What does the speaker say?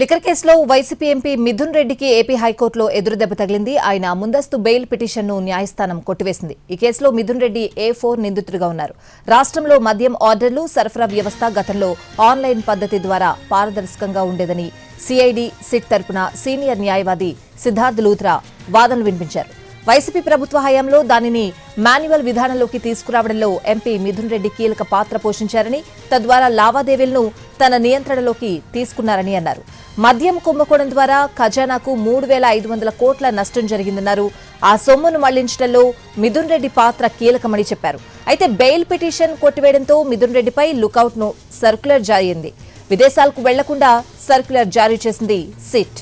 Liquor కేసులో YCP MP Mithun రెడ్డికి AP హైకోర్టులో ఎదురుదెబ్బ తగిలింది. ఆయన ముందస్తు బెయిల్ పిటిషన్ను న్యాయస్థానం కొట్టివేసింది. ఈ కేసులో మిథున్ రెడ్డి A4 నిందితుడిగా ఉన్నారు. రాష్ట్రంలో మద్యం ఆర్డర్లు, సరఫరా వ్యవస్థ గతంలో ఆన్లైన్ పద్ధతి ద్వారా పారదర్శకంగా ఉండేదని సిఐడి సిట్ తరపున సీనియర్ న్యాయవాది సిద్ధార్థ్ లూథ్రా వాదనలు వినిపించారు. వైసీపీ ప్రభుత్వ హయాంలో దానిని మాన్యువల్ విధానంలోకి తీసుకురావడంలో ఎంపీ మిథున్ రెడ్డి కీలక పాత్ర పోషించారని, తద్వారా లావాదేవీలను తన నియంత్రణలోకి తీసుకున్నారని అన్నారు. మద్యం కుంభకోణం ద్వారా ఖజానాకు 3,500 కోట్ల నష్టం జరిగిందన్నారు. ఆ సొమ్మును మళ్లించడంలో మిథున్ రెడ్డి పాత్ర కీలకమని చెప్పారు. అయితే బెయిల్ పిటిషన్ కొట్టివేయడంతో మిథున్ రెడ్డిపై లుకౌట్ను సర్క్యులర్ జారీ అయింది. విదేశాలకు వెళ్లకుండా సర్క్యులర్ జారీ చేసింది సిట్.